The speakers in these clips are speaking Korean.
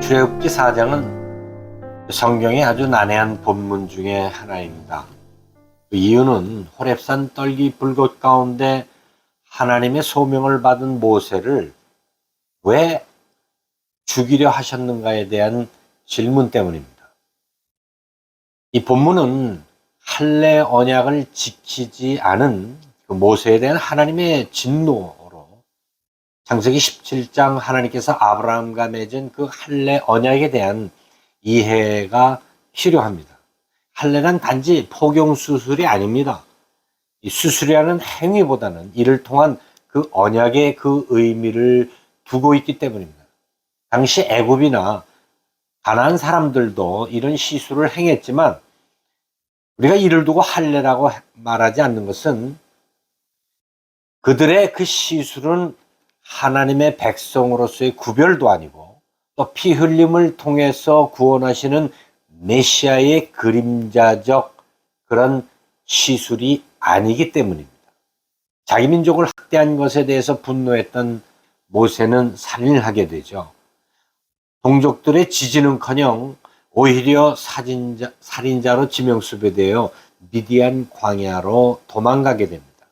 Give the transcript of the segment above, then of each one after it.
출애굽기 4장은 성경의 아주 난해한 본문 중에 하나입니다. 그 이유는 호렙산 떨기 불꽃 가운데 하나님의 소명을 받은 모세를 왜 죽이려 하셨는가에 대한 질문 때문입니다. 이 본문은 할례 언약을 지키지 않은 그 모세에 대한 하나님의 진노로 창세기 17장 하나님께서 아브라함과 맺은 그 할례 언약에 대한 이해가 필요합니다. 할례는 단지 포경 수술이 아닙니다. 이 수술이라는 행위보다는 이를 통한 그 언약의 그 의미를 두고 있기 때문입니다. 당시 애굽이나 가나안 사람들도 이런 시술을 행했지만 우리가 이를 두고 할례라고 말하지 않는 것은 그들의 그 시술은 하나님의 백성으로서의 구별도 아니고 또 피 흘림을 통해서 구원하시는 메시아의 그림자적 그런 시술이 아니기 때문입니다. 자기 민족을 학대한 것에 대해서 분노했던 모세는 살인을 하게 되죠. 동족들의 지지는커녕 오히려 살인자로 지명수배되어 미디안 광야로 도망가게 됩니다.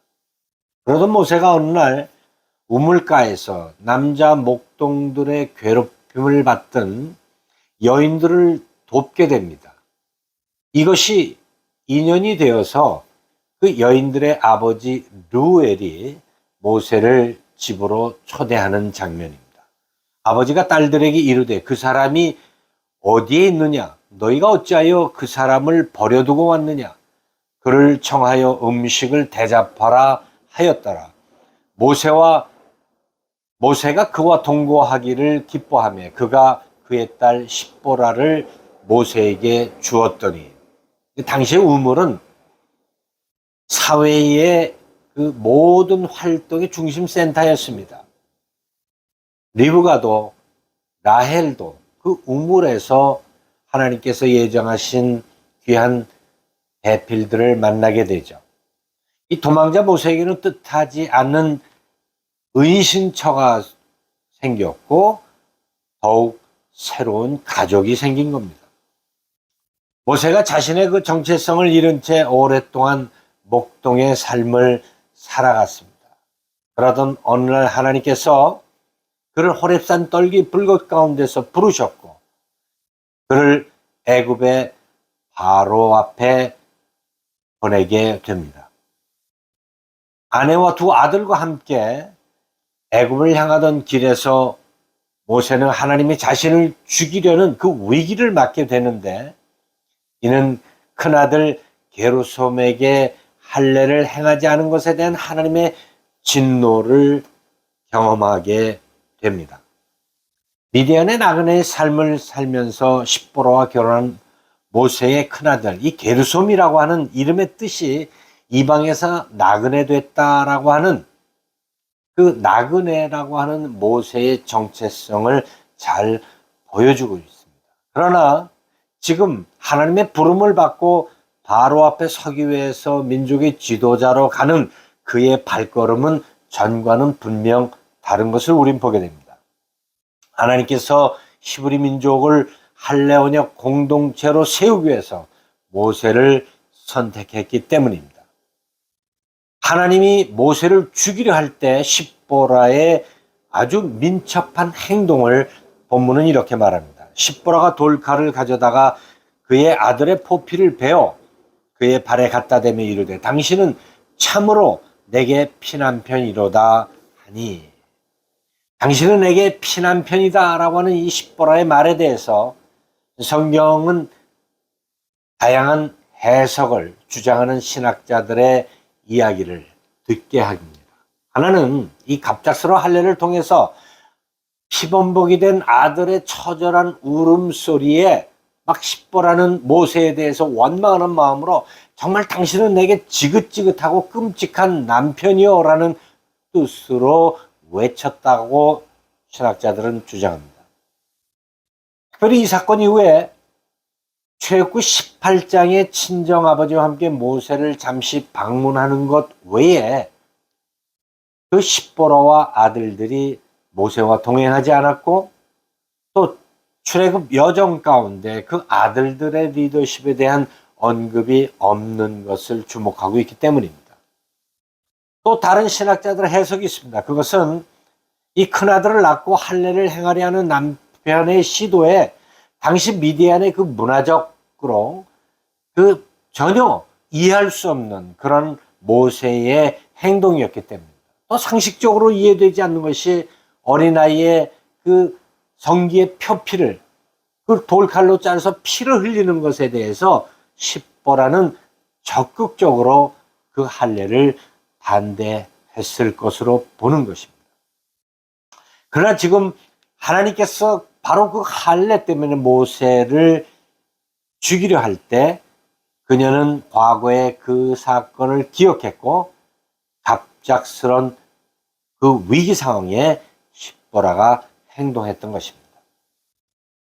그러던 모세가 어느 날 우물가에서 남자 목동들의 괴롭힘을 받던 여인들을 돕게 됩니다. 이것이 인연이 되어서 그 여인들의 아버지 르우엘이 모세를 집으로 초대하는 장면입니다. 아버지가 딸들에게 이르되 그 사람이 어디에 있느냐? 너희가 어찌하여 그 사람을 버려두고 왔느냐? 그를 청하여 음식을 대접하라 하였더라. 모세가 그와 동거하기를 기뻐하며 그가 그의 딸 십보라를 모세에게 주었더니, 당시의 우물은 사회의 그 모든 활동의 중심 센터였습니다. 리브가도 라헬도 그 우물에서 하나님께서 예정하신 귀한 배필들을 만나게 되죠. 이 도망자 모세에게는 뜻하지 않는 은신처가 생겼고 더욱 새로운 가족이 생긴 겁니다. 모세가 자신의 그 정체성을 잃은 채 오랫동안 목동의 삶을 살아갔습니다. 그러던 어느 날 하나님께서 그를 호렙산 떨기 불꽃 가운데서 부르셨고 그를 애굽의 바로 앞에 보내게 됩니다. 아내와 두 아들과 함께 애굽을 향하던 길에서 모세는 하나님이 자신을 죽이려는 그 위기를 맞게 되는데 이는 큰아들 게르솜에게 할례를 행하지 않은 것에 대한 하나님의 진노를 경험하게 됩니다. 미디안의 나그네의 삶을 살면서 십보라와 결혼한 모세의 큰아들 이 게르솜이라고 하는 이름의 뜻이 이방에서 나그네 됐다라고 하는 그 나그네라고 하는 모세의 정체성을 잘 보여주고 있습니다. 그러나 지금 하나님의 부름을 받고 바로 앞에 서기 위해서 민족의 지도자로 가는 그의 발걸음은 전과는 분명 다른 것을 우린 보게 됩니다. 하나님께서 히브리 민족을 할례 언약 공동체로 세우기 위해서 모세를 선택했기 때문입니다. 하나님이 모세를 죽이려 할 때 십보라의 아주 민첩한 행동을 본문은 이렇게 말합니다. 십보라가 돌칼을 가져다가 그의 아들의 포피를 베어 그의 발에 갖다 대며 이르되 당신은 참으로 내게 피난편이로다 하니, 당신은 내게 피난편이다 라고 하는 이 십보라의 말에 대해서 성경은 다양한 해석을 주장하는 신학자들의 이야기를 듣게 합니다. 하나는 이 갑작스러운 할례를 통해서 피범벅이 된 아들의 처절한 울음소리에 막 십보라는 모세에 대해서 원망하는 마음으로 정말 당신은 내게 지긋지긋하고 끔찍한 남편이요 라는 뜻으로 외쳤다고 신학자들은 주장합니다. 특별히 이 사건 이후에 출애굽기 18장의 친정아버지와 함께 모세를 잠시 방문하는 것 외에 그 십보라와 아들들이 모세와 동행하지 않았고, 또 출애굽 여정 가운데 그 아들들의 리더십에 대한 언급이 없는 것을 주목하고 있기 때문입니다. 또 다른 신학자들의 해석이 있습니다. 그것은 이 큰아들을 낳고 할례를 행하려 하는 남편의 시도에 당시 미디안의 그 문화적으로 그 전혀 이해할 수 없는 그런 모세의 행동이었기 때문입니다. 또 상식적으로 이해되지 않는 것이 어린아이의 그 성기의 표피를 그 돌칼로 짜서 피를 흘리는 것에 대해서 십보라는 적극적으로 그 할례를 반대했을 것으로 보는 것입니다. 그러나 지금 하나님께서 바로 그 할례 때문에 모세를 죽이려 할 때 그녀는 과거의 그 사건을 기억했고 갑작스런 그 위기 상황에 십보라가 행동했던 것입니다.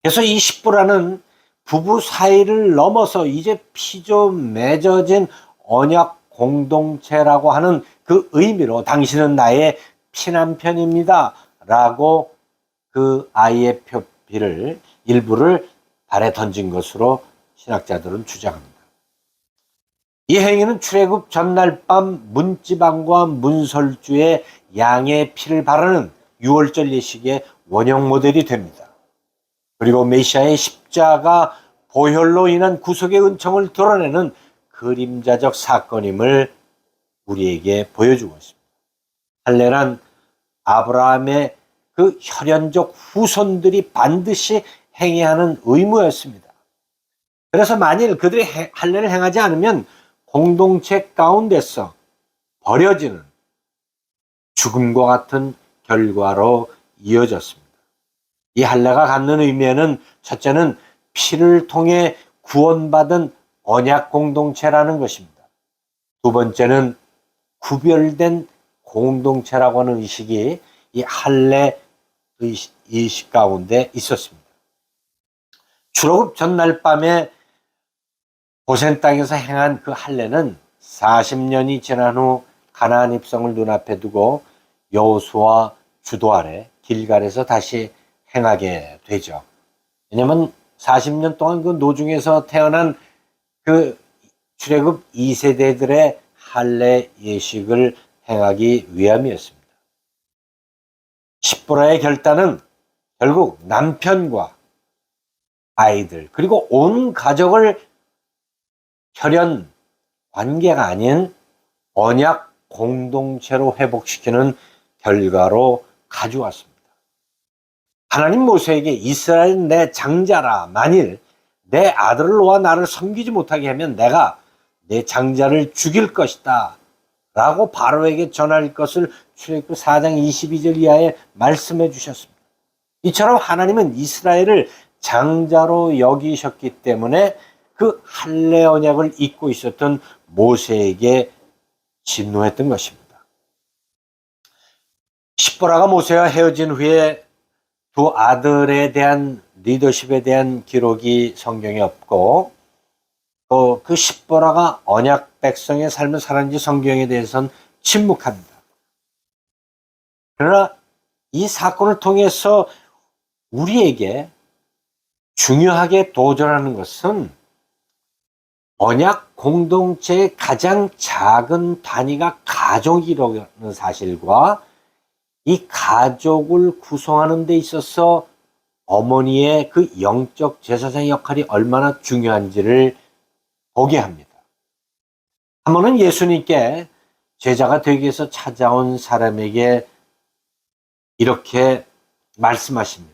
그래서 이 십보라는 부부 사이를 넘어서 이제 피조 맺어진 언약 공동체라고 하는 그 의미로 당신은 나의 피남편입니다 라고 그 아이의 표피를 일부를 발에 던진 것으로 신학자들은 주장합니다. 이 행위는 출애굽 전날 밤 문지방과 문설주에 양의 피를 바르는 유월절 예식의 원형 모델이 됩니다. 그리고 메시아의 십자가 보혈로 인한 구속의 은총을 드러내는 그림자적 사건임을 우리에게 보여주고 있습니다. 할례란 아브라함의 그 혈연적 후손들이 반드시 행해야 하는 의무였습니다. 그래서 만일 그들이 할례를 행하지 않으면 공동체 가운데서 버려지는 죽음과 같은 결과로 이어졌습니다. 이 할례가 갖는 의미에는 첫째는 피를 통해 구원받은 언약 공동체라는 것입니다. 두 번째는 구별된 공동체라고 하는 의식이 이 할례 의식 가운데 있었습니다. 출애굽 전날 밤에 고센 땅에서 행한 그 할례는 40년이 지난 후 가나안 입성을 눈앞에 두고 여호수아 주도 아래 길갈에서 다시 행하게 되죠. 왜냐하면 40년 동안 그 노중에서 태어난 그 출애굽 2세대들의 할례 예식을 행하기 위함이었습니다. 십보라의 결단은 결국 남편과 아이들 그리고 온 가족을 혈연 관계가 아닌 언약 공동체로 회복시키는 결과로 가져왔습니다. 하나님 모세에게 이스라엘 내 장자라 만일 내 아들을 놓아 나를 섬기지 못하게 하면 내가 내 장자를 죽일 것이다 라고 바로에게 전할 것을 출애굽기 4장 22절 이하에 말씀해 주셨습니다. 이처럼 하나님은 이스라엘을 장자로 여기셨기 때문에 그 할례 언약을 잊고 있었던 모세에게 진노했던 것입니다. 십보라가 모세와 헤어진 후에 두 아들에 대한 리더십에 대한 기록이 성경에 없고 또 그 십보라가 언약 백성의 삶을 살았는지 성경에 대해서는 침묵합니다. 그러나 이 사건을 통해서 우리에게 중요하게 도전하는 것은 언약 공동체의 가장 작은 단위가 가족이라는 사실과 이 가족을 구성하는 데 있어서 어머니의 그 영적 제사장의 역할이 얼마나 중요한지를 보게 합니다. 한 번은 예수님께 제자가 되기 위해서 찾아온 사람에게 이렇게 말씀하십니다.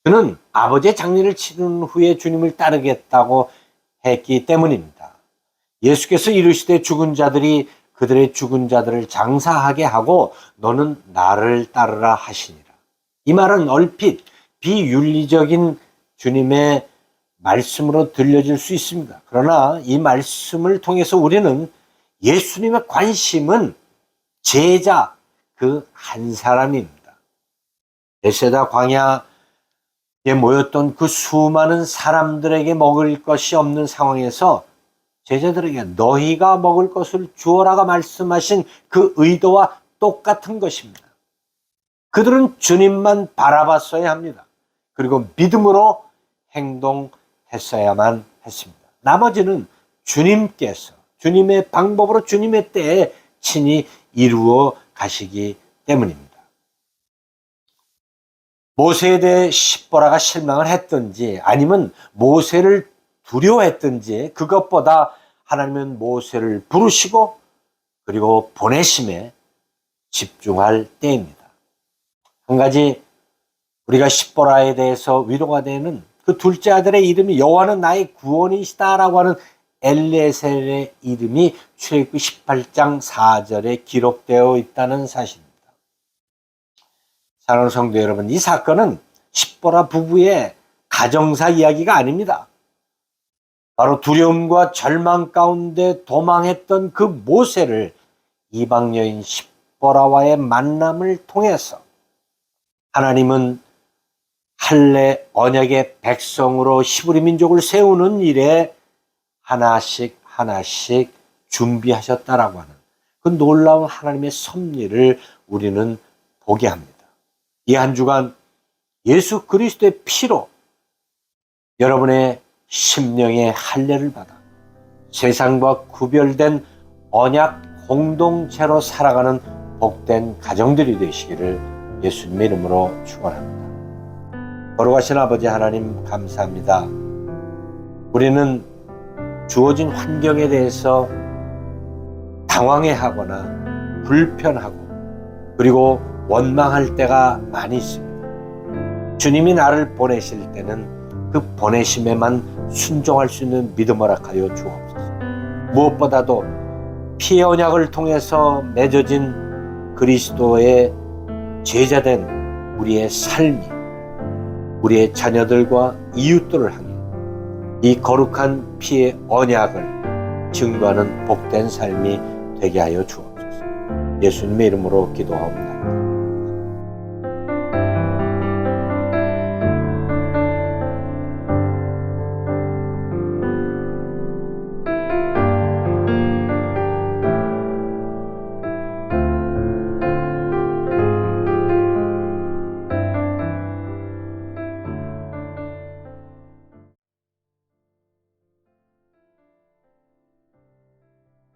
그는 아버지의 장례를 치른 후에 주님을 따르겠다고 했기 때문입니다. 예수께서 이르시되 죽은 자들이 그들의 죽은 자들을 장사하게 하고 너는 나를 따르라 하시니라. 이 말은 얼핏 비윤리적인 주님의 말씀으로 들려질 수 있습니다. 그러나 이 말씀을 통해서 우리는 예수님의 관심은 제자, 그 한 사람입니다. 베세다 광야에 모였던 그 수많은 사람들에게 먹을 것이 없는 상황에서 제자들에게 너희가 먹을 것을 주어라가 말씀하신 그 의도와 똑같은 것입니다. 그들은 주님만 바라봤어야 합니다. 그리고 믿음으로 행동했어야만 했습니다. 나머지는 주님께서 주님의 방법으로 주님의 때에 친히 이루어 가시기 때문입니다. 모세에 대해 십보라가 실망을 했든지 아니면 모세를 두려워했든지 그것보다 하나님은 모세를 부르시고 그리고 보내심에 집중할 때입니다. 한 가지 우리가 십보라에 대해서 위로가 되는 그 둘째 아들의 이름이 여호와는 나의 구원이시다라고 하는 엘리에셀의 이름이 출애굽기 18장 4절에 기록되어 있다는 사실입니다. 사랑하는 성도 여러분, 이 사건은 십보라 부부의 가정사 이야기가 아닙니다. 바로 두려움과 절망 가운데 도망했던 그 모세를 이방 여인 십보라와의 만남을 통해서 하나님은 할례 언약의 백성으로 히브리 민족을 세우는 일에 하나씩 하나씩 준비하셨다라고 하는 그 놀라운 하나님의 섭리를 우리는 보게 합니다. 이 한 주간 예수 그리스도의 피로 여러분의 심령의 할례를 받아 세상과 구별된 언약 공동체로 살아가는 복된 가정들이 되시기를 예수님의 이름으로 축원합니다. 거룩하신 아버지 하나님 감사합니다. 우리는 주어진 환경에 대해서 당황해하거나 불편하고 그리고 원망할 때가 많이 있습니다. 주님이 나를 보내실 때는 그 보내심에만 순종할 수 있는 믿음 허락하여 주옵소서. 무엇보다도 피의 언약을 통해서 맺어진 그리스도의 제자된 우리의 삶이 우리의 자녀들과 이웃들을 향해 이 거룩한 피의 언약을 증거하는 복된 삶이 되게 하여 주옵소서. 예수님의 이름으로 기도하옵나이다.